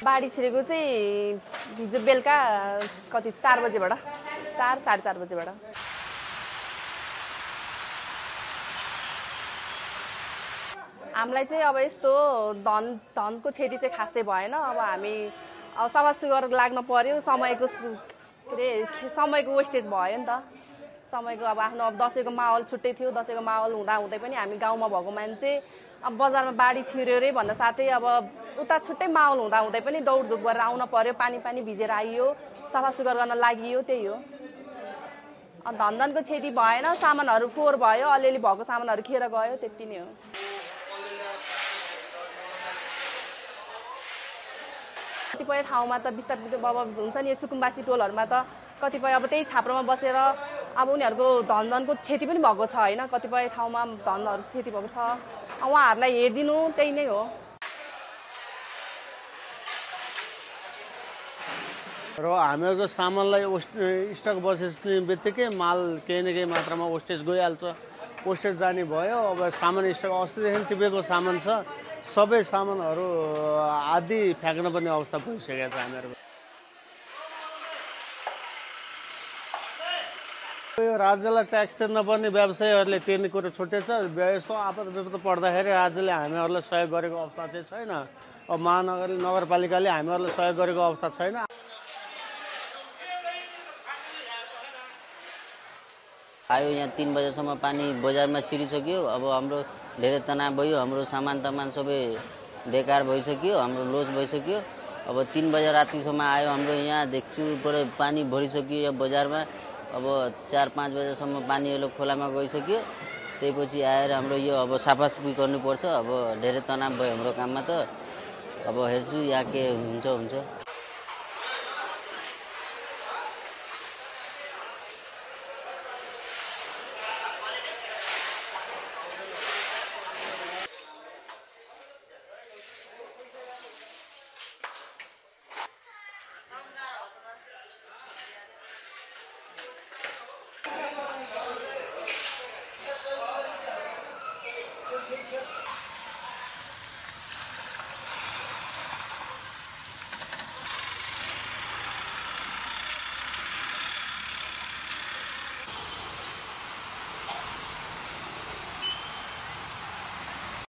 बाढी छिरेको चाहिँ हिजो बेलुका कति 4 बजेबाट 4 साढे 4 बजेबाट। हामीलाई चाहिँ अब यस्तो धनको क्षति चाहिँ खासै भएन। अब हामी सफा सुग्घर लाग्न पर्यो, समयको वेस्टेज भयो नि त। समयको अब आफ्नो दसैँको माहौल छुट्टै थियो। दसैँको माहौल हुँदै पनि हामी गाउँमा भएको मान्छे अब बजारमा बाढी छिर्यो रे भन्दा साथै अब उता छुट्टै माहौल हुँदै पनि दौडधुप गरेर आउन पर्यो। पानी भिजेर आइयो, सफा सुग्घर गर्न लागि, त्यही हो। धनको क्षति भएन, सामानहरू फोहोर भयो, अलिअलि भएको सामानहरू खेर गयो, त्यति नै हो। कतिपय ठाउँमा त विस्थापित अब हुन्छ नि, सुकुम्बासी टोलहरूमा त कतिपय अब त्यही छाप्रोमा बसेर अब उनीहरूको धनको क्षति पनि भएको छ होइन। कतिपय ठाउँमा धनहरू क्षति भएको छ, उहाँहरूलाई हेरिदिनु त्यही नै हो। र हामीहरूको सामानलाई स्टक बसेपछि बित्तिकै माल केही न केही मात्रामा वेस्टेज गइहाल्छ। वेस्टेज जाने भयो। अब सामान स्टक अस्तिदेखि टिपेको सामान छ, सबै सामानहरू आदि फ्याँक्न पर्ने अवस्था भइसकेको छ हामीहरूको। यो राज्यलाई ट्याक्स तिर्न पर्ने व्यवसायीहरूले तिर्ने कुरो छुट्टै छ। यस्तो आपद विपद पर्दाखेरि राज्यले हामीहरूलाई सहयोग गरेको अवस्था चाहिँ छैन। अब नगरपालिकाले हामीहरूलाई सहयोग गरेको अवस्था छैन। आयो यहाँ 3 बजेसम्म पानी बजारमा छिरिसक्यो। अब हाम्रो धेरै तनाव भयो, हाम्रो सामान सबै बेकार भइसक्यो, हाम्रो लोस भइसक्यो। अब 3 बजे रातिसम्म आयो, हाम्रो यहाँ देख्छुबाट पानी भरिसक्यो यहाँ बजारमा। अब 4-5 बजेसम्म पानी यो खोलामा गइसक्यो। त्यसपछि आएर हाम्रो यो अब सफासफी गर्नुपर्छ। अब धेरै तनाव भयो हाम्रो काममा त। अब हेर्छु यहाँ के हुन्छ।